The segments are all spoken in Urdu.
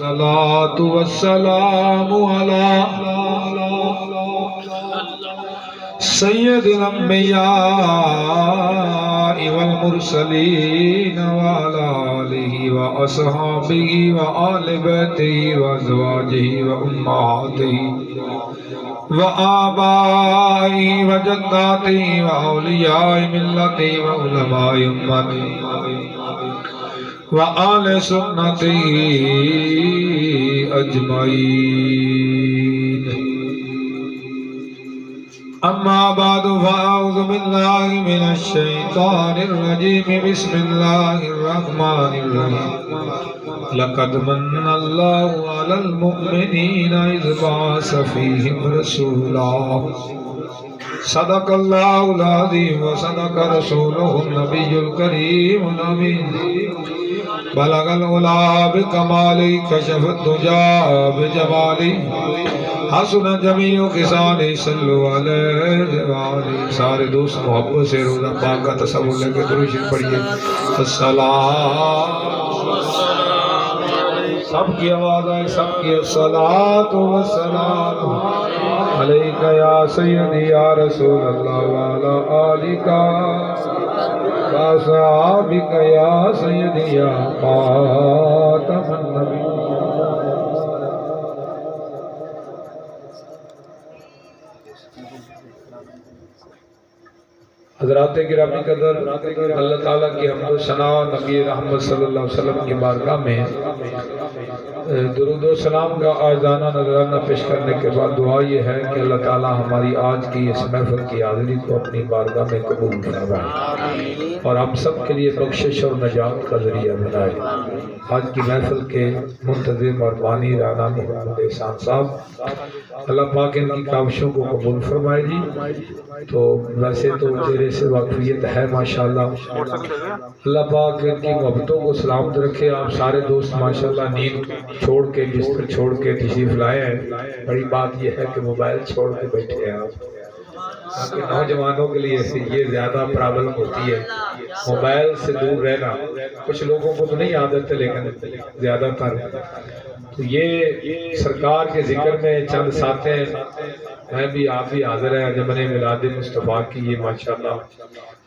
الصلاة والسلام على سید الانبیاء والمرسلین وعلى آلہ واصحابہ وآل بیتہ وازواجہ وامہاتہ وآبائہ وجداتہ واولیاء ملتہ وعلماء امتہ وآل سنتہ اجمعین اما بعد فاعوذ باللہ من الشیطان الرجیم بسم اللہ الرحمن الرحیم لقد من اللہ علی المؤمنین اذ بعث فیہم رسولا صدق اللہ العظیم وصدق رسولہ النبی الکریم الامین بلغ العلا بکمالی کشف الدجا بجمالی حسن جمیع خصالی صلو علیہ وآلہ سارے دوست محبت سے روزہ پاک کا تصور لے کے درود شریف پڑھیے السلام سب کی آواز آئے سب کی الصلاۃ والسلام علیکہ یا سیدی یا رسول اللہ وعلی آلکہ وصحابکہ یا سیدی یا خاتم النبی. حضرات گرامی قدر، اللہ تعالیٰ کی حمد و ثنا نبی رحمت صلی اللہ علیہ وسلم کی بارگاہ میں درود و سلام کا آجزانہ نذرانہ پیش کرنے کے بعد دعا یہ ہے کہ اللہ تعالیٰ ہماری آج کی اس محفل کی حاضری کو اپنی بارگاہ میں قبول فرمائے اور ہم سب کے لیے بخشش اور نجات کا ذریعہ بنائے. آج کی محفل کے منتظم اور بانی رانا محمد احسان صاحب، اللہ پاک ان کی کاوشوں کو قبول فرمائے جی. تو ویسے تو چہرے سے واقفیت ہے ماشاءاللہ، اللہ پاک ان کی محبتوں کو سلامت رکھے. آپ سارے دوست ماشاءاللہ نیند چھوڑ کے بستر چھوڑ کے تشریف لائے ہیں. بڑی بات یہ ہے کہ موبائل چھوڑ کے بیٹھے ہیں آپ. نوجوانوں کے لیے یہ زیادہ پرابلم ہوتی ہے، موبائل سے دور رہنا. کچھ لوگوں کو تو نہیں عادت ہے لیکن زیادہ تر تو یہ سرکار کے ذکر میں چند ساتیں میں بھی آپ بھی حاضر ہیں. جبن میلاد مصطفیٰ کی یہ ماشاءاللہ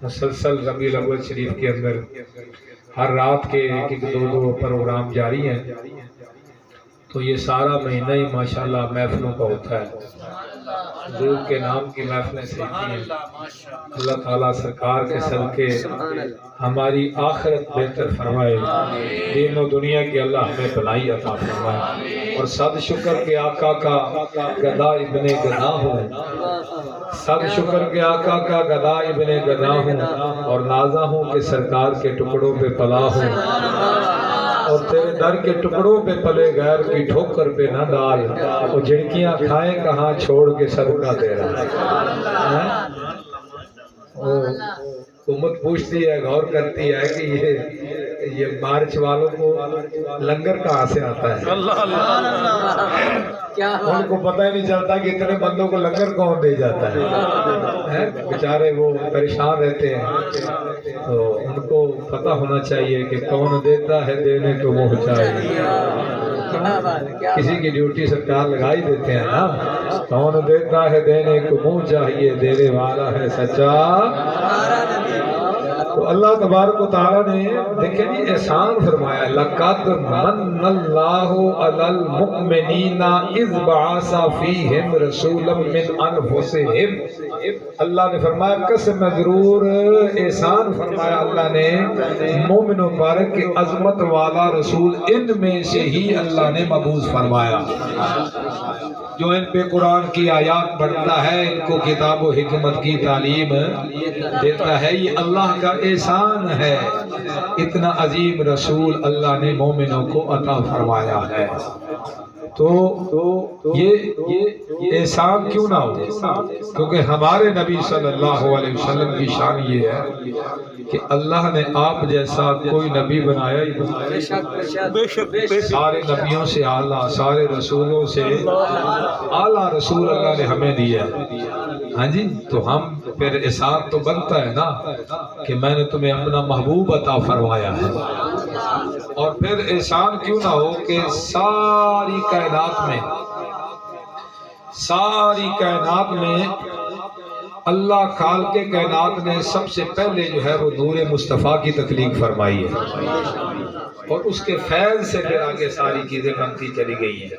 مسلسل ربیع الاول شریف کے اندر ہر رات کے ایک دو پروگرام جاری ہیں. تو یہ سارا مہینہ ہی ماشاءاللہ محفلوں کا ہوتا ہے. حضور کے نام کی محفلیں سیکھی ہیں. اللہ تعالیٰ سرکار کے صدقے ہماری آخرت بہتر فرمائے، دین و دنیا کی اللہ ہمیں بھلائی عطا فرمائے. اور صد شکر کے آقا کا گدا ابن گدا ہوں، صد شکر کے آقا کا گدا ابن گدا ہوں، اور نازا ہوں کہ سرکار کے ٹکڑوں پہ پلا ہوں. اور تیرے در کے ٹکڑوں پہ پلے غیر کی ٹھوکر پہ نہ ڈال، وہ جھڑکیاں کھائیں کہاں چھوڑ کے صدقہ دے رہا ہے. حکومت پوچھتی ہے، غور کرتی ہے کہ یہ مارچ والوں کو لنگر کہاں سے آتا ہے. ان کو پتہ ہی نہیں چلتا کہ اتنے بندوں کو لنگر کون دے جاتا ہے. بیچارے وہ پریشان رہتے ہیں. تو ان کو پتہ ہونا چاہیے کہ کون دیتا ہے دینے کو محتاج. کسی کی ڈیوٹی سرکار لگا ہی دیتے ہیں نا. کون دیتا ہے دینے کو منہ چاہیے، دینے والا ہے سچا. تو اللہ تبارک و تعالیٰ نے دیکھیں جی احسان فرمایا. لقد من اللہ علی المؤمنین اذ بعث فیہم رسولا من انفسہم. اللہ نے فرمایا قسم ضرور احسان فرمایا اللہ نے مومنوں پر کہ عظمت والا رسول ان میں سے ہی اللہ نے مبعوث فرمایا. جو ان پہ قرآن کی آیات پڑھتا ہے، ان کو کتاب و حکمت کی تعلیم دیتا ہے، یہ اللہ کا احسان ہے. اتنا عظیم رسول اللہ نے مومنوں کو عطا فرمایا ہے. تو یہ احسان کیوں نہ ہو؟ کیونکہ ہمارے نبی صلی اللہ علیہ وسلم کی شان یہ ہے کہ اللہ نے آپ جیسا کوئی نبی بنایا ہی نہیں. سارے نبیوں سے اعلیٰ، سارے رسولوں سے اعلیٰ رسول اللہ نے ہمیں دیا ہے. ہاں جی، تو ہم پھر احسان تو بنتا ہے نا کہ میں نے تمہیں اپنا محبوب عطا فرمایا ہے. اور پھر احسان کیوں نہ ہو کہ ساری کائنات میں اللہ خالق کائنات نے سب سے پہلے جو ہے وہ نور مصطفیٰ کی تخلیق فرمائی ہے، اور اس کے فیض سے پھر آگے ساری چیزیں بنتی چلی گئی ہیں،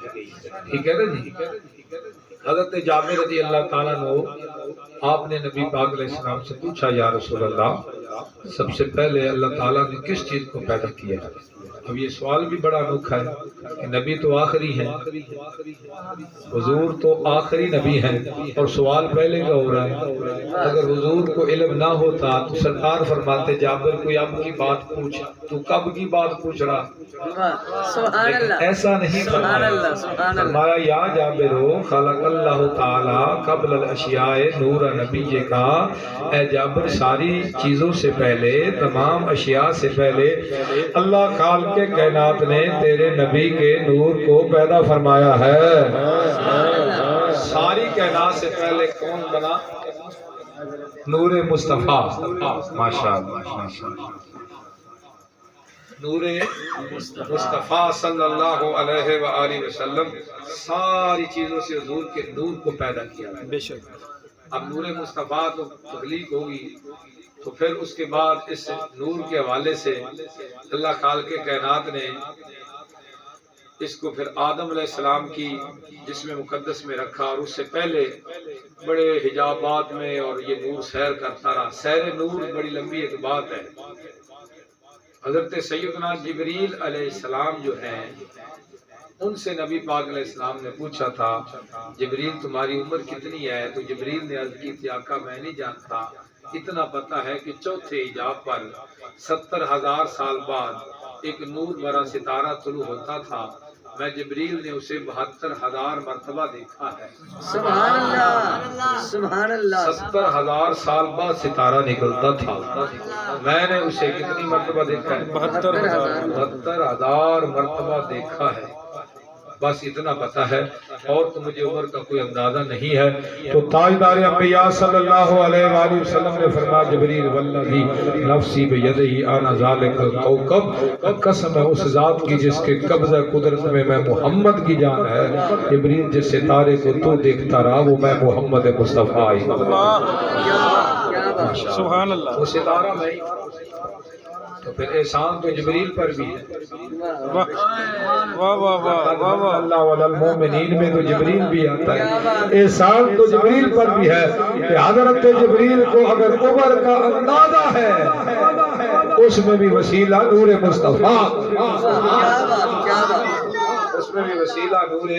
ٹھیک ہے نا جی۔ حضرت جابر رضی اللہ تعالیٰ عنہ، آپ نے نبی پاک علیہ السلام سے پوچھا یا رسول اللہ سب سے پہلے اللہ تعالیٰ نے کس چیز کو پیدا کیا؟ اب یہ سوال بھی بڑا انوکھا ہے کہ نبی تو آخری ہیں، حضور تو آخری نبی ہیں، اور سوال پہلے کا ہو رہا ہے۔ اگر حضور کو علم نہ ہوتا تو سرکار فرماتے جابر کوئی اب کی بات پوچھ، تو کب کی بات پوچھ رہا؟ ایسا نہیں فرمایا یا جابر خلق اللہ تعالی قبل الاشیاء نور نبی کا، اے جابر ساری چیزوں سے پہلے، تمام اشیاء سے پہلے اللہ خالق کے کائنات نے تیرے نبی کے نور کو پیدا فرمایا ہے۔ ساری کائنات سے پہلے کون بنا؟ نور مصطفیٰ، ماشاءاللہ نور مصطفیٰ صلی اللہ علیہ وآلہ وسلم ساری چیزوں سے حضور کے نور کو پیدا کیا ہے۔ بے شک اب نور مصطفیٰ تو تخلیق ہوگی، تو پھر اس کے بعد اس نور کے حوالے سے اللہ خالق کائنات نے اس کو پھر آدم علیہ السلام کی جسم مقدس میں رکھا، اور اس سے پہلے بڑے حجابات میں اور یہ نور سیر کرتا رہا۔ سیر نور بڑی لمبی ایک بات ہے۔ حضرت سیدنا جبریل علیہ السلام جو ہیں، ان سے نبی پاک علیہ السلام نے پوچھا تھا جبریل تمہاری عمر کتنی ہے؟ تو جبریل نے عرض کی تھی آقا میں نہیں جانتا، اتنا پتا ہے کہ چوتھے حجاب پر 70,000 سال بعد ایک نور بھرا ستارہ طلوع ہوتا تھا، میں جبریل نے اسے 72,000 مرتبہ دیکھا ہے۔ سبحان اللہ سبحان اللہ۔ 70,000 سال بعد ستارہ نکلتا تھا، میں نے اسے کتنی مرتبہ دیکھا ہے؟ 72,000 مرتبہ دیکھا ہے۔ بس اتنا پتا ہے، اور تو مجھے عمر کا کوئی اندازہ نہیں ہے۔ تو تاجدار انبیاء صلی اللہ علیہ وآلہ وسلم نے فرمایا جبریل والذی نفسی بیدہ انا ذالک الکوکب، قسم ہے اس ذات کی جس کے قبضہ قدرت میں محمد کی جان ہے، جبریل جس ستارے کو تو دیکھتا رہا وہ میں محمد مصطفیٰ ہی۔ سبحان اللہ۔ وہ ستارہ میں ہی، تو پھر احسان تو جبریل پر بھی ہے۔ اللہ والا المومنین میں تو جبریل بھی آتا ہے، احسان تو جبریل پر بھی ہے کہ حضرت جبریل کو اگر عمر کا اندازہ ہے اس میں بھی وسیلہ نور مصطفیٰ، اس میں بھی وسیلہ نور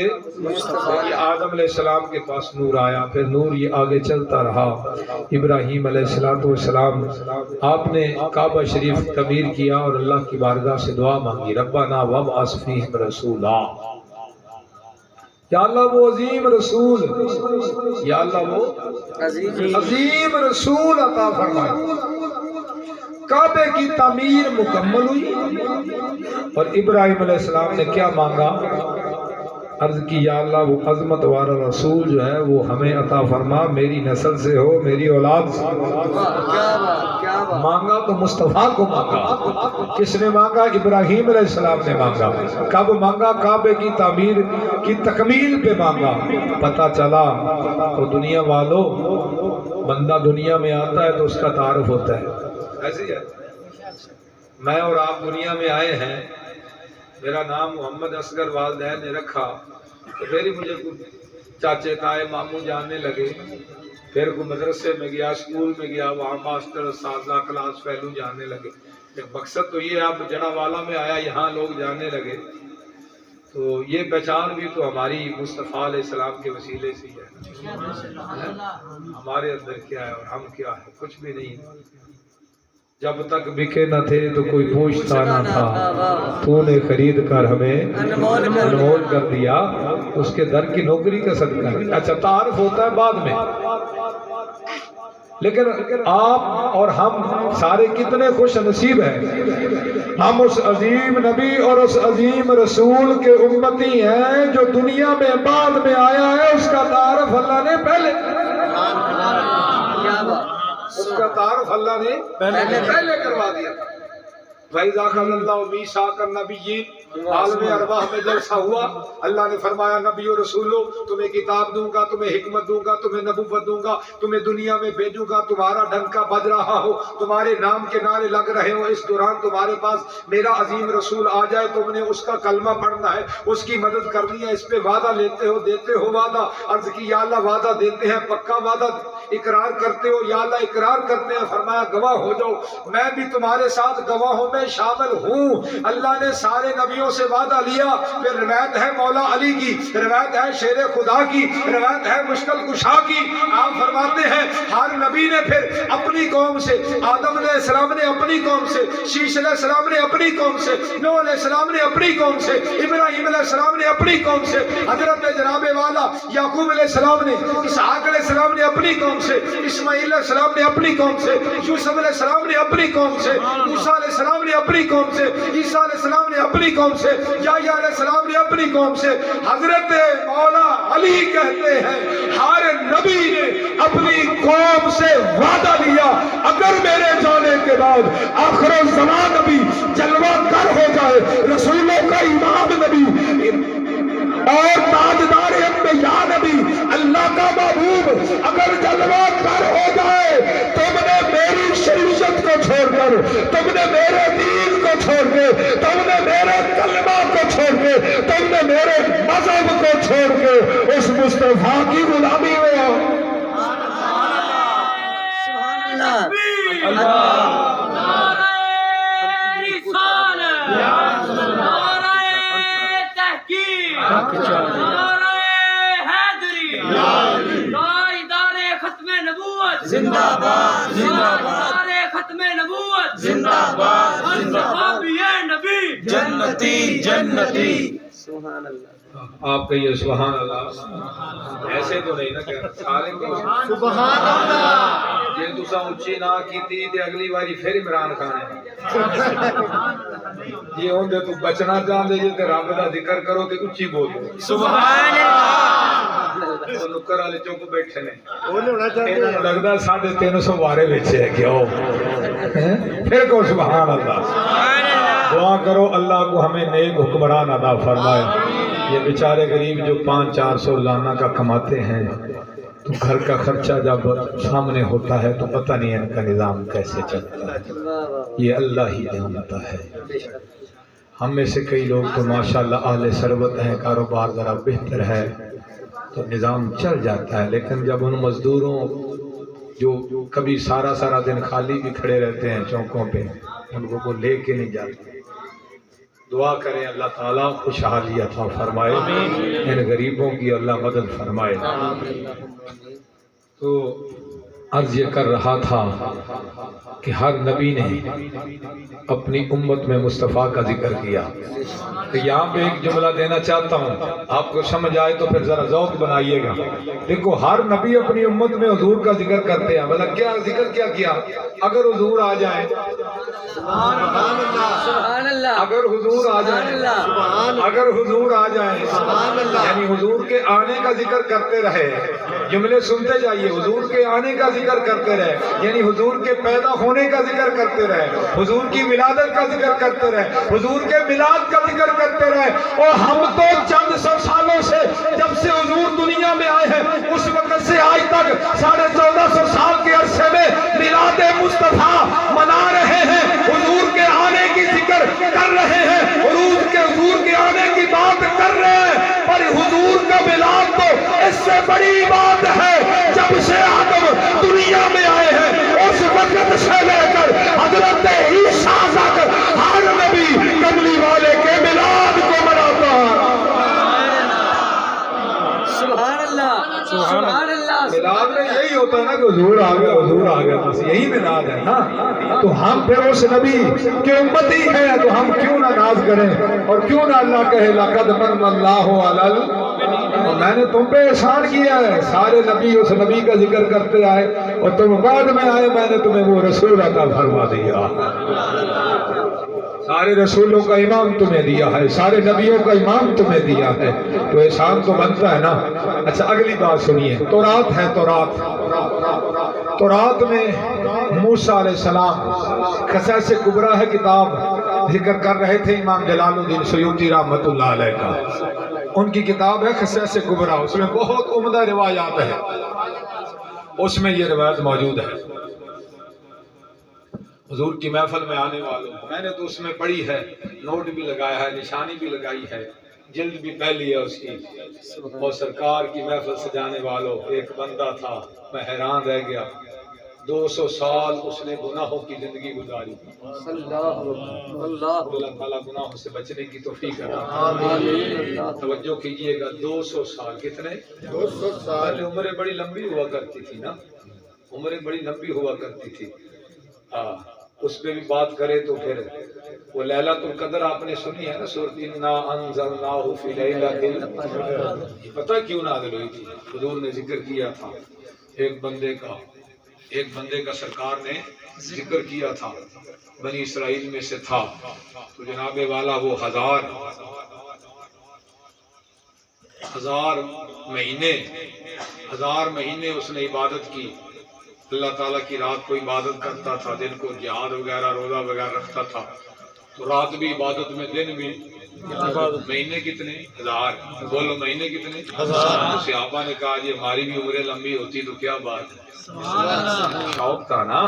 مصطفیٰ۔ یہ آدم علیہ السلام کے پاس نور آیا، پھر نور یہ آگے چلتا رہا۔ ابراہیم علیہ السلام آپ نے کعبہ شریف تعمیر کیا اور اللہ کی بارگاہ سے دعا مانگی، ربنا وابعث فیہم رسولا، یا اللہ وہ عظیم رسول، یا اللہ وہ عظیم رسول عطا فرمائے۔ کعبے کی تعمیر مکمل ہوئی، اور ابراہیم علیہ السلام نے کیا مانگا؟ عرض کی یا اللہ وہ عظمت والا رسول جو ہے وہ ہمیں عطا فرما، میری نسل سے ہو، میری اولاد سے۔ مانگا تو مصطفیٰ کو مانگا۔ کس نے مانگا؟ ابراہیم علیہ السلام نے مانگا۔ کب مانگا؟ کعبے کی تعمیر کی تکمیل پہ مانگا۔ پتہ چلا تو دنیا والوں، بندہ دنیا میں آتا ہے تو اس کا تعارف ہوتا ہے، ایسے ہے میں اور آپ دنیا میں آئے ہیں، میرا نام محمد اصغر والدین نے رکھا، تو پھر ہی مجھے چاچے تائے ماموں جاننے لگے، پھر کوئی مدرسے میں گیا، اسکول میں گیا، وہاں ماسٹر اساتذہ کلاس فیلو جاننے لگے۔ مقصد تو یہ آپ جنا والا میں آیا، یہاں لوگ جاننے لگے، تو یہ پہچان بھی تو ہماری مصطفیٰ علیہ السلام کے وسیلے سے ہے۔ ہمارے اندر کیا ہے اور ہم کیا ہے؟ کچھ بھی نہیں۔ جب تک بکے نہ تھے تو کوئی پوچھتا نہ تھا، تو نے خرید کر ہمیں انمول کر دیا، اس کے در کی نوکری کا صدقہ۔ اچھا تعارف ہوتا ہے بعد میں، لیکن آپ اور ہم سارے کتنے خوش نصیب ہیں، ہم اس عظیم نبی اور اس عظیم رسول کے امتی ہیں جو دنیا میں بعد میں آیا ہے، اس کا تعارف اللہ نے پہلے، اس کا تعارف اللہ نے پہلے کروا دیا۔ وَإِذَا أَخَذَ اللَّهُ مِيثَاقَ النَّبِيِّينَ عالم ارواح میں جلسہ ہوا، اللہ نے فرمایا نبی و رسولو تمہیں کتاب دوں گا، تمہیں حکمت دوں گا، تمہیں نبوت دوں گا، تمہیں دنیا میں بھیجوں گا، تمہارا ڈنکا بج رہا ہو، تمہارے نام کے نعرے لگ رہے ہو، اس دوران تمہارے پاس میرا عظیم رسول آ جائے، تم نے اس کا کلمہ پڑھنا ہے، اس کی مدد کرنی ہے، اس پہ وعدہ لیتے ہو، دیتے ہو وعدہ؟ عرض کی یا اللہ وعدہ دیتے ہیں، پکا وعدہ اقرار کرتے ہو؟ یا اللہ اقرار کرتے ہیں۔ فرمایا گواہ ہو جاؤ، میں بھی تمہارے ساتھ گواہوں میں شامل ہوں۔ اللہ نے سارے نبیوں سے وعدہ لیا۔ پھر روایت ہے مولا علی کی، روایت ہے شیر خدا کی، روایت ہے مشکل کشا کی۔ آپ فرماتے ہیں ہر نبی نے پھر اپنی قوم سے، آدم علیہ السلام نے اپنی قوم سے، شیش علیہ السلام نے اپنی قوم سے، نوح علیہ السلام نے اپنی قوم سے، ابراہیم علیہ السلام نے اپنی قوم سے، حضرت جناب والا یعقوب علیہ السلام نے، اسحاق علیہ السلام نے اپنی قوم سے، اسماعیل علیہ السلام نے اپنی قوم سے، یوسف علیہ السلام نے اپنی قوم سے، موسیٰ علیہ السلام نے اپنی قوم سے، عیسیٰ علیہ السلام نے اپنی قوم سے، یحییٰ علیہ السلام نے اپنی قوم سے۔ حضرت مولا علی کہتے ہیں ہر نبی نے اپنی قوم سے وعدہ لیا اگر میرے جانے کے بعد آخر الزمان نبی جلوہ گر ہو جائے، رسولوں کا امام نبی اور تاجدار انبیاء نبی، اللہ کا محبوب اگر جلوہ گر ہو جائے، تم نے میری شریعت کو چھوڑ کر، تم نے میرے دین کو چھوڑ کے، تم نے میرے کلمہ کو چھوڑ کے، تم نے میرے مذہب کو چھوڑ کے اس مصطفیٰ کی غلامی میں آؤ۔ زندہ باد، زندہ باد، ختم نبوت زندہ باد، زندہ باد، نبی جنتی جنتی۔ سبحان اللہ، آپ کہیے سبحان اللہ۔ ایسے تو نہیں نا کہ سارے کو سبحان اللہ۔ جے تساں اچھی نہ کیتی تے اگلی باری پھر عمران خان ہے جی ہوندے تو بچنا چاہندے جے تے رب دا ذکر کرو تے اچھی بولو سبحان اللہ۔ تو نکر والے چپ بیٹھے نے، بولے ہونا چاہتے انہاں ہیں۔ نوں لگدا 350 وارے وچ ہے کیوں؟ پھر کو سبحان اللہ۔ دعا کرو اللہ کو ہمیں نیک حکمران عطا فرمائے۔ یہ بیچارے غریب جو 500-400 روزانہ کا کماتے ہیں، تو گھر کا خرچہ جب سامنے ہوتا ہے تو پتہ نہیں ان کا نظام کیسے چلتا ہے، یہ اللہ ہی جانتا ہے۔ ہم میں سے کئی لوگ تو ماشاءاللہ اہل ثروت ہیں، کاروبار ذرا بہتر ہے تو نظام چل جاتا ہے، لیکن جب ان مزدوروں جو کبھی سارا دن خالی بھی کھڑے رہتے ہیں چوکوں پہ، ان کو لے کے نہیں جاتے۔ دعا کریں اللہ تعالیٰ خوشحالی عطا فرمائے، ان غریبوں کی اللہ مدد فرمائے۔ تو عرض یہ کر رہا تھا کہ ہر نبی نے اپنی امت میں مصطفیٰ کا ذکر کیا۔ تو یہاں پہ ایک جملہ دینا چاہتا ہوں، آپ کو سمجھ آئے تو پھر ذرا ذوق بنائیے گا۔ دیکھو ہر نبی اپنی امت میں حضور کا ذکر کرتے ہیں، بھلا کیا ذکر کیا اگر حضور آ جائیں، اگر حضور آ جائیں، اگر حضور آ جائیں، یعنی حضور کے آنے کا ذکر کرتے رہے، جملے سنتے جائیے، حضور کے آنے کا ذکر کرتے رہے، یعنی حضور کے پیدا ہونے کا ذکر کرتے رہے، حضور کی ولادت کا ذکر کرتے رہے، حضور کے میلاد کا ذکر کرتے رہے۔ اور ہم تو چند سو سالوں سے، جب سے حضور دنیا میں آئے ہیں اس وقت سے آج تک 1450 سال کے عرصے میں میلاد مصطفیٰ منا رہے ہیں، حضور کے آنے کی ذکر کر رہے ہیں، حضور کے آنے کی بات کر رہے ہیں، پر حضور کا میلاد تو اس سے بڑی بات ہے۔ جب سے آدم دنیا میں آئے ہیں اس وقت سے لے کر حضرت عیسیٰ تک ہر نبی کملی والے کے میلاد کو مناتا ہے۔ سبحان اللہ، سبحان اللہ۔ میلاد میں یہی ہوتا ہے نا کہ حضور آ گیا، حضور آ گیا، بس یہی میلاد ہے نا۔ تو ہم پھر اس نبی کے امتی ہیں تو ہم کیوں نہ ناز کریں، اور کیوں نہ اللہ کہے لقد من اللہ علی، میں نے تم پہ احسان کیا ہے۔ سارے نبی اس نبی کا ذکر کرتے آئے اور تم بعد میں آئے، میں نے تمہیں وہ رسول عطا فرما دیا۔ سارے رسولوں کا امام تمہیں دیا ہے، سارے نبیوں کا امام تمہیں دیا ہے، تو احسان تو بنتا ہے نا۔ اچھا اگلی بات سنیے، تورات ہے، تورات میں موسیٰ علیہ السلام، قصص کبریٰ ہے کتاب، ذکر کر رہے تھے امام جلال الدین سیوطی رحمۃ اللہ علیہ کا، ان کی کتاب ہے قصص کبریٰ، اس میں بہت عمدہ روایات ہیں، اس میں یہ روایت موجود ہے۔ حضور کی محفل میں آنے والوں، میں نے تو اس میں پڑھی ہے، نوٹ بھی لگایا ہے، نشانی بھی لگائی ہے، جلد بھی پھیلی ہے اس کی، اور سرکار کی محفل سجانے والوں، ایک بندہ تھا، میں حیران رہ گیا، 200 سال اس نے گناہوں کی زندگی گزاری۔ اللہ تعالیٰ گناہوں سے بچنے کی توفیق عطا۔ توجہ کیجئے گا، 200 سال، کتنے؟ 200 سال۔ پہلے عمریں بڑی لمبی ہوا کرتی تھی نا، عمریں بڑی لمبی ہوا کرتی تھی۔ اس پہ بھی بات کرے تو پھر وہ لیلۃ القدر آپ نے سنی ہے نا، سورۃ انا انزلناہ فی لیلۃ القدر، پتہ کیوں نازل ہوئی تھی؟ حضور نے ذکر کیا تھا ایک بندے کا سرکار نے ذکر کیا تھا، بنی اسرائیل میں سے تھا، تو جناب والا وہ ہزار مہینے اس نے عبادت کی، اللہ تعالیٰ کی رات کو عبادت کرتا تھا، دن کو جہاد وغیرہ روزہ وغیرہ رکھتا تھا، تو رات بھی عبادت میں، دن بھی عبادت۔ مہینے کتنے؟ 1000۔ بولو مہینے کتنے؟ 1000۔ صحابہ نے کہا یہ ہماری بھی عمریں لمبی ہوتی تو کیا بات ہے، شوق تھا نا،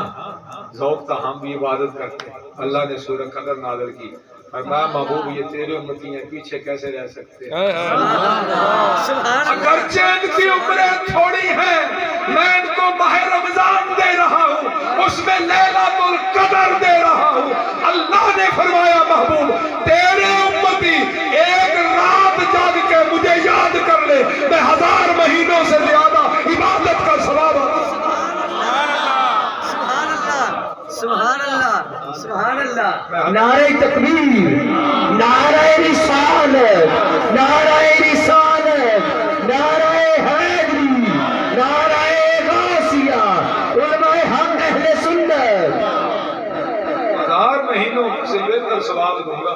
ذوق تھا، ہم بھی عبادت کرتے۔ اللہ نے سورۃ قدر نازل کی، فرمایا محبوب یہ تیرے امتی ہیں، پیچھے کیسے رہ سکتے ہیں؟ اگرچہ ان کی عمریں تھوڑی ہیں، میں ان کو ماہ رمضان دے رہا ہوں، اس میں لیلۃ القدر دے رہا ہوں۔ اللہ نے فرمایا محبوب تیرے امتی ایک رات جاگ کے مجھے یاد کر لے، میں 1000 مہینوں سے زیادہ عبادت کا ثواب۔ سبحان اللہ، سبحان اللہ۔ نعرہ تکبیر، نعرہ رسالت، نعرہ رسالت، نعرہ حیدری، نعرہ غوثیہ، علماء حق اہل سنت۔ 1000 مہینوں سے بہتر ثواب دوں گا۔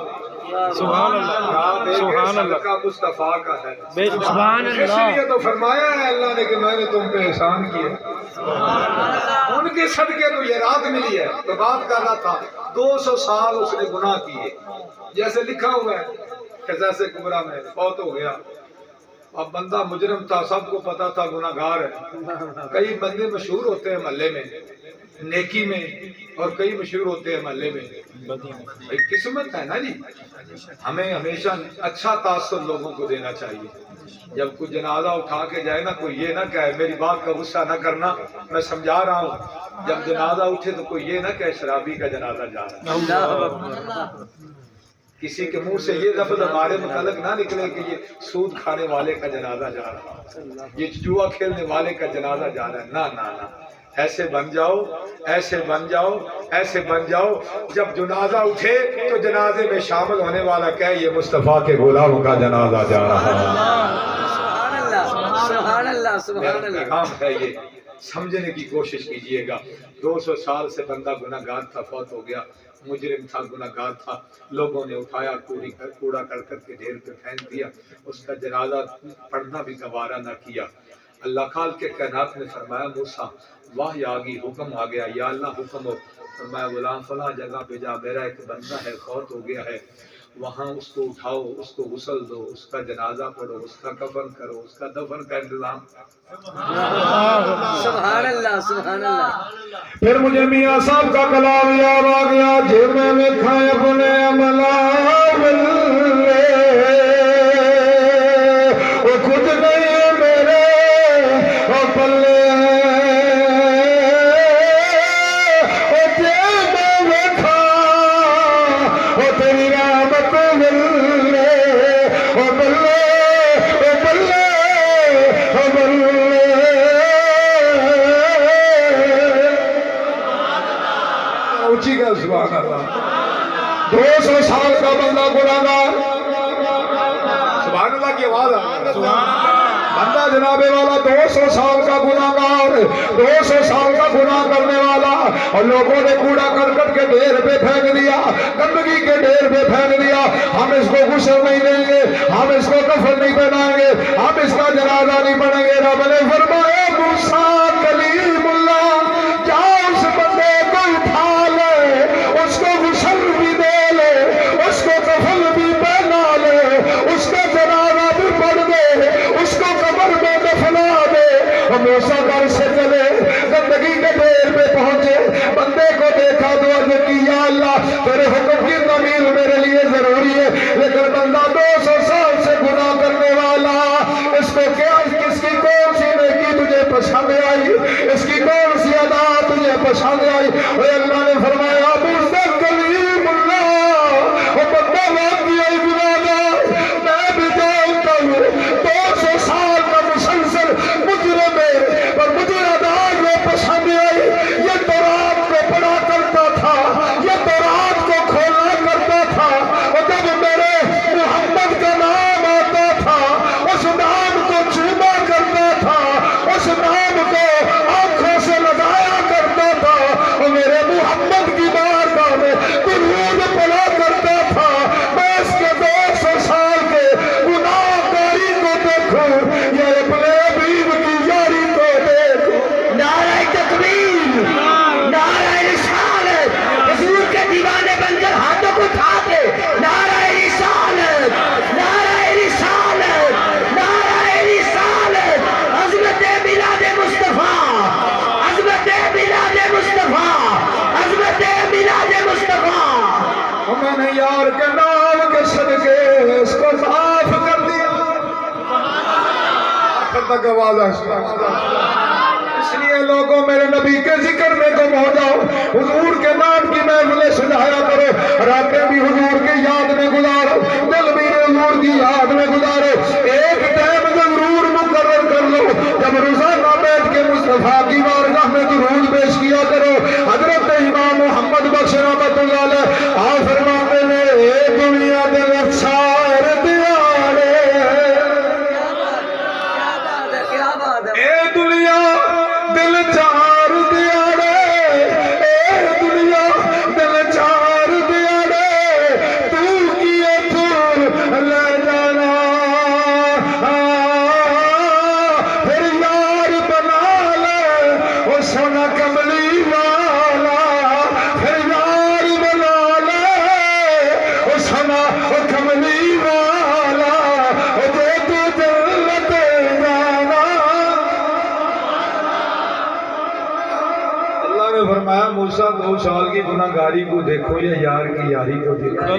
سبحان اللہ، سبحان اللہ، کا مصطفیٰ کا ہے، سبحان اس اللہ۔ لیے تو فرمایا ہے اللہ نے کہ میں نے تم پہ احسان کیا، ان کے صدقے تو یہ رات ملی ہے۔ تو بات کر رہا تھا 200 سال اس نے گناہ کیے، جیسے لکھا ہوا ہے قصص کبریٰ میں، فوت ہو گیا، اب بندہ مجرم تھا، سب کو پتا تھا گناہ گار ہے۔ کئی بندے مشہور ہوتے ہیں محلے میں نیکی میں، اور کئی مشہور ہوتے ہیں محلے میں بھائی، قسمت ہے نا جی، ہمیں ہمیشہ اچھا تاثر لوگوں کو دینا چاہیے۔ جب کوئی جنازہ اٹھا کے جائے نا، کوئی یہ نہ کہے، میری بات کا غصہ نہ کرنا، میں سمجھا رہا ہوں، جب جنازہ اٹھے تو کوئی یہ نہ کہے شرابی کا جنازہ جا رہا ہے، کسی کے منہ سے یہ لفظ ہمارے متعلق نہ نکلے کہ یہ سود کھانے والے کا جنازہ جا رہا ہے، یہ جوا کھیلنے والے کا جنازہ جا رہا ہے، نہ، ایسے بن جاؤ، ایسے بن جاؤ، ایسے بن جاؤ، جب جنازہ اٹھے تو جنازے میں شامل ہونے والا کہے یہ مصطفیٰ کے غلام کا جنازہ جا رہا ہے۔ سبحان اللہ، سبحان اللہ، سبحان اللہ۔ پیغام ہے یہ، سمجھنے کی کوشش کیجئے گا۔ 200 سال سے بندہ گناہ گار تھا، فوت ہو گیا، مجرم تھا، گناہ گار تھا، لوگوں نے اٹھایا، کوڑا کرکٹ کے ڈھیر پہ پھینک دیا، اس کا جنازہ پڑھنا بھی گوارا نہ کیا۔ اللہ خالق کے کائنات نے فرمایا موسیٰ وحی آ گئی، حکم آ گیا، یا اللہ حکم ہو، فرمایا غلام فلاں جگہ پہ جا، میرا ایک بندہ ہے فوت ہو گیا ہے، وہاں اس کو اٹھاؤ، اس کو غسل دو، اس کا جنازہ پڑھو، اس کا کفن کرو، اس کا دفن کا انتظام۔ سبحان اللہ، سبحان اللہ۔ پھر مجھے میاں صاحب کا کلام یاد آ گیا، جب میں کھائے اپنے ملاول وہ خود نہیں میرے وہ پلے وہ جب میں کھا وہ تیری رحمت ملے وہ بلے وہ بلے وہ بلے۔ اونچی کا سبحان اللہ۔ 200 سال کا بندہ گناہ گار، سبحان اللہ کی آواز ہے، بندہ جناب والا 200 سال کا گناہ گار، 200 سال کا گناہ کرنے والا، اور لوگوں نے کوڑا کرکٹ کے ڈھیر پہ پھینک دیا، گندگی کے ڈھیر پہ پھینک دیا، ہم اس کو غسل نہیں دیں گے، ہم اس کو کفن نہیں پہنائیں گے، ہم اس کا جنازہ نہیں پڑھیں گے۔ رب نے فرمایا موسیٰ کلیم اللہ جاؤ اس بندے کو اٹھا لے، اس کو غسل بھی دے لے، دیکھا تو عرض کی یا اللہ تیرے حکم کی تعمیل میرے لیے ضروری ہے، لیکن بندہ 200 سال سے گناہ کرنے والا، اس کو کیا، اس کی کون سی نیکی تجھے پسند آئی، اس کی کون سی ادا تجھے پسند آئی؟ اے اللہ نے فرمایا مجھ کلیم اللہ وہ بندہ واقعی گناہگار، میں بھی جانتا ہوں 200 سال کا مسلسل مجرم ہے، پر مجھے ادا یہ پسند آئی، یہ تورات کو پڑھا کرتا تھا، یہ تورات کو کھولا کرتا تھا، اور جب میرے محمد کا نام آتا تھا اس نام کو چوما کرتا تھا، اس نام کو آنکھوں سے لگایا کرتا تھا، اور میرے محمد کی بارگاہ میں درود پڑھا کرتا تھا، میں اس کے 200 سال کے گناہ کاری کو دیکھوں یا اپنے حبیب کی یاری کو دیکھوں۔ نعرہ تکبیر، نعرہ رسالت، حضور کے دیوانے بن کر ہاتھوں کو اٹھا کے نعرہ رسالت، نعرہ رسالت، نعرہ رسالت، عظمت میلاد مصطفیٰ، عظمت میلاد مصطفیٰ، عظمت میلاد مصطفیٰ۔ میں نے یار کے نام کے صدقے اس کو معاف کر دیا، آخر تک آواز ہے۔ اس لیے لوگوں میرے نبی کے ذکر میں گم ہو جاؤ، حضور کے نام کی محفلیں سجایا کرو، راتیں بھی حضور کی یاد میں گزارو، دل بھی حضور کی یاد میں گزارو، ایک ٹائم ضرور مقرر کر لو جب روزانہ بیٹھ کے مصطفیٰ کی بارگاہ میں درود پیش کیا کرو۔ حضرت امام محمد بخش رحمت اللہ علیہ آپ فرماتے ہیں اے دنیا دل اچھار دیارے، کیا بات ہے، اے دنیا دل چار دیارے، اے دنیا دل چار دیارے، تو کیے تو لے جانا، پھر یار بنا لے وہ سونا کملی والا، پھر یار بنا لے وہ سونا کملی والا، دے تو جنت جانا۔ اللہ نے فرمایا موسیٰ 2 سال کی گناہگاری کو دیکھو یا یار کی یاری کو دیکھو۔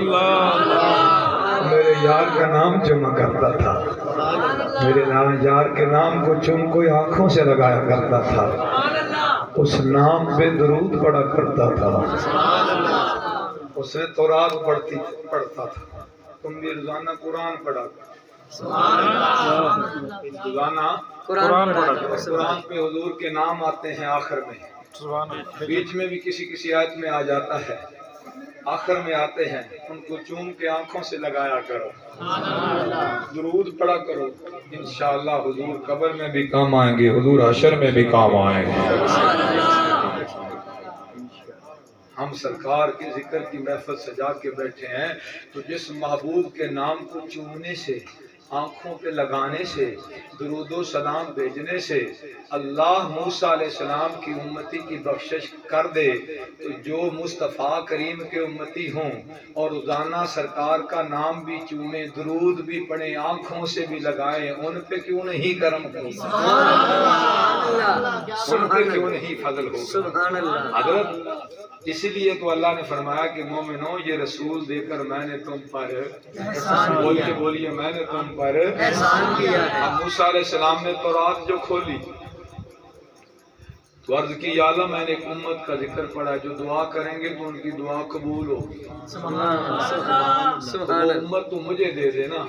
میرے یار کا نام جمع کرتا تھا، میرے یار کے نام کو چم کوئی آنکھوں سے لگایا کرتا تھا، اس نام پہ درود پڑھا کرتا تھا، اس نے تورات پڑھتا تھا، تم بھی روزانہ قرآن پڑھا کر، روزانہ قرآن پڑھا قرآن پہ حضور کے نام آتے ہیں آخر میں، بیچ میں بھی کسی آیت میں آ جاتا ہے، آخر میں آتے ہیں، ان کو چوم کے آنکھوں سے لگایا کرو، درود پڑھا کرو، انشاءاللہ حضور قبر میں بھی کام آئیں گے، حضور حشر میں بھی کام آئیں گے۔ ہم سرکار کے ذکر کی محفل سجا کے بیٹھے ہیں، تو جس محبوب کے نام کو چومنے سے، آنکھوں پہ لگانے سے، درود و سلام بھیجنے سے اللہ موسیٰ علیہ السلام کی امتی کی بخشش کر دے، تو جو مصطفیٰ کریم کے امتی ہوں اور روزانہ سرکار کا نام بھی چومیں، درود بھی پڑھیں، آنکھوں سے بھی لگائیں، ان پہ کیوں نہیں کرم کریں، ان پہ کیوں نہیں فضل ہوگا۔ سبحان اللہ۔ حضرت اسی لیے تو اللہ نے فرمایا کہ مومنوں یہ رسول دے کر میں نے تم پر بول کے بولیے میں نے تم پر احسان کیا ہے۔ اب موسیٰ علیہ السلام نے تورات جو کھولی تو عرض کی یا اللہ میں نے ایک امت کا ذکر پڑھا، جو دعا کریں گے تو ان کی دعا قبول ہوگی، سبحان وہ اللہ۔ امت تو مجھے دے دینا۔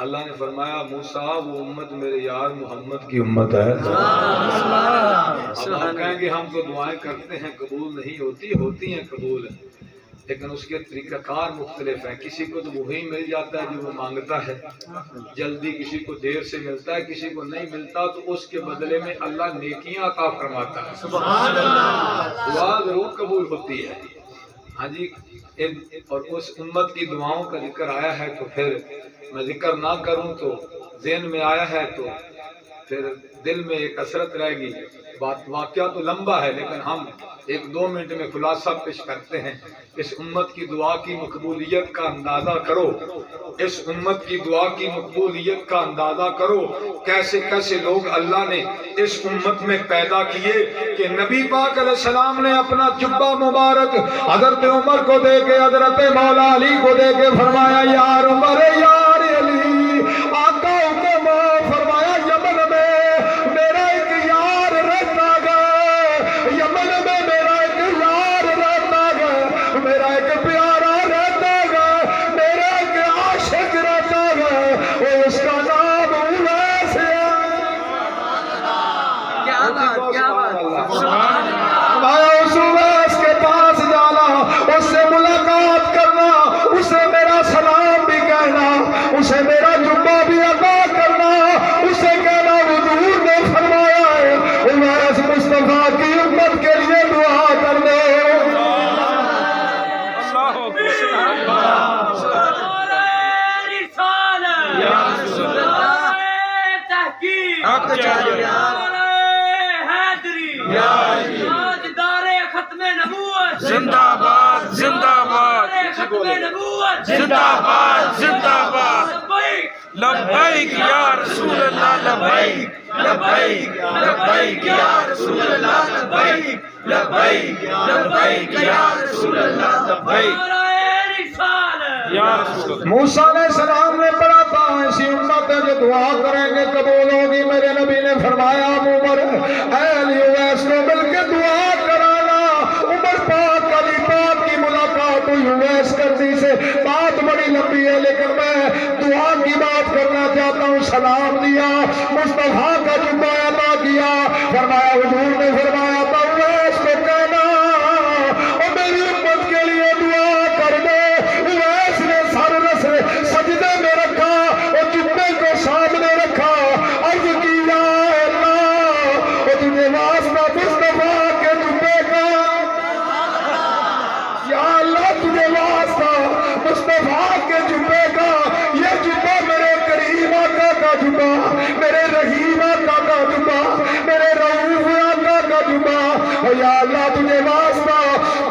اللہ نے فرمایا موسیٰ وہ امت میرے یار محمد کی امت ہے۔ اب آپ کہیں گے ہم تو دعائیں کرتے ہیں قبول نہیں ہوتی ہیں قبول، لیکن اس کے طریقہ کار مختلف ہیں، کسی کو تو وہی مل جاتا ہے جو وہ مانگتا ہے جلدی، کسی کو دیر سے ملتا ہے، کسی کو نہیں ملتا تو اس کے بدلے میں اللہ نیکیاں عطا فرماتا ہے۔ سبحان اللہ۔ دعا ضرور قبول ہوتی ہے، ہاں جی، اور اس امت کی دعاؤں کا ذکر آیا ہے تو پھر میں ذکر نہ کروں تو ذہن میں آیا ہے تو پھر دل میں ایک حسرت رہے گی۔ واقعہ تو لمبا ہے لیکن ہم 1-2 منٹ میں خلاصہ پیش کرتے ہیں اس امت کی دعا کی مقبولیت کا اندازہ کرو، اس امت کی دعا کی مقبولیت کا اندازہ کرو، کیسے کیسے لوگ اللہ نے اس امت میں پیدا کیے کہ نبی پاک علیہ السلام نے اپنا جبہ مبارک حضرت عمر کو دے کے، حضرت مولا علی کو دے کے فرمایا یار عمر یار علی، آقا حکم فرمایا یمن میں میرا ایک یار رہتا گا، یمن میں میرا ایک یار رہتا گا، میرا ایک پیارا رہتا گا، میرا ایک عاشق رہتا گا، اور اس کا نام اویس ہے۔ کیا بات کیا بات، میں اس اویس کے پاس جانا، اس سے ملاقات کرنا، اسے میرا سلام بھی کہنا، اسے میرا جبہ بھی عطا کرنا، اسے کہنا حضور نے فرمایا ہے اویس مصطفیٰ کی امت کے لیے دعا کر دے۔ زندہ باد زندہ باد زندہ باد زندہ باد، لبیک یا رسول اللہ لبیک لبیک لبیک یا رسول اللہ لبیک لبیک لبیک یا رسول اللہ لبیک یا رسول اللہ۔ موسیٰ علیہ السلام نے پڑھا تھا ایسی امت ہے جو دعا کریں گے قبول ہوگی، میرے نبی نے فرمایا عمر اے علی اویس کو مل کے دعا کرانا۔ عمر پاک علی پاک کی ملاقات ہوئی اویس کرنی سے، بات بڑی لمبی ہے لیکن میں دعا کی بات کرنا چاہتا ہوں۔ سلام دیا، مصطفیٰ کا جبہ عطا کیا، فرمایا حضور نے فرمایا تھا اویس کو کہنا اور میری امت کے لیے دعا کر دے۔ اویس نے سر سجدے میں رکھا اور جبے کو سامنے رکھا، عرض کی یا اللہ اور تجھے واسطہ مصطفیٰ کے جبے کا، یا اللہ تجھے واسطہ مصطفیٰ کے جبے کا، یہ جبہ میرے کریم آقا کا جبہ، میرے رحیم آقا کا جبہ، میرے رؤوف آقا کا جبہ، اور یا اللہ تجھے واسطہ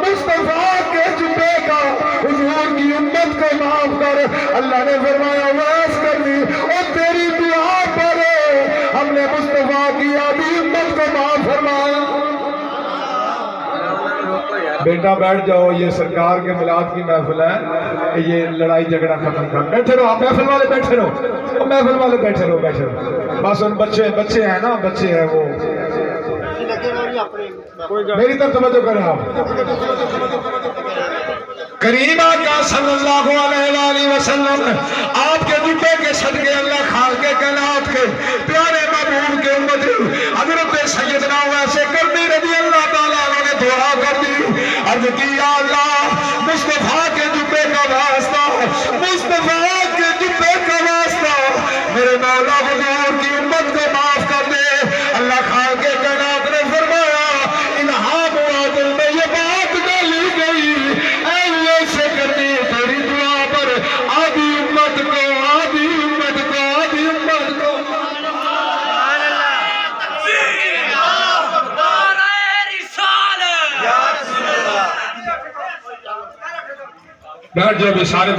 مصطفیٰ کے جبے کا، حضور کی امت کو معاف کر۔ اللہ نے فرمایا ویس کر دی، اور تیری دعا پر ہم نے مصطفیٰ کی آدھی امت کو معاف فرمایا۔ بیٹا بیٹھ جاؤ، یہ سرکار کے میلاد کی محفل ہے، یہ لڑائی جھگڑا ختم کر، بیٹھے رہو آپ محفل والے، بیٹھے رہو محفل والے، بیٹھے رہو بیٹھے رہو، بس ان بچے ہیں نا، بچے ہیں وہ، میری طرف توجہ کریں آپ۔ کریم آقا صلی اللہ علیہ وآلہ وسلم آپ کے جبے کے صدقے اللہ خالق کائنات کے پیارے محبوب کے امتی حضرت سیدنا اویس کرنی رضی اللہ تعالیٰ عنہ نے دعا کر دی، عرض کی یا اللہ مصطفیٰ کے جبے کا واسطہ، مصطفیٰ کے جبے کا واسطہ میرے مولا حضور کی امت کو معاف کر دے۔ اللہ خالق کائنات نے فرمایا الہام ہوا دل میں یہ بات ڈالی گئی، اے اویس کرنی تیری دعا پر آدھی امت کو، آدھی امت کو، آدھی امت کو۔ بیٹھ جاؤ بھی سارے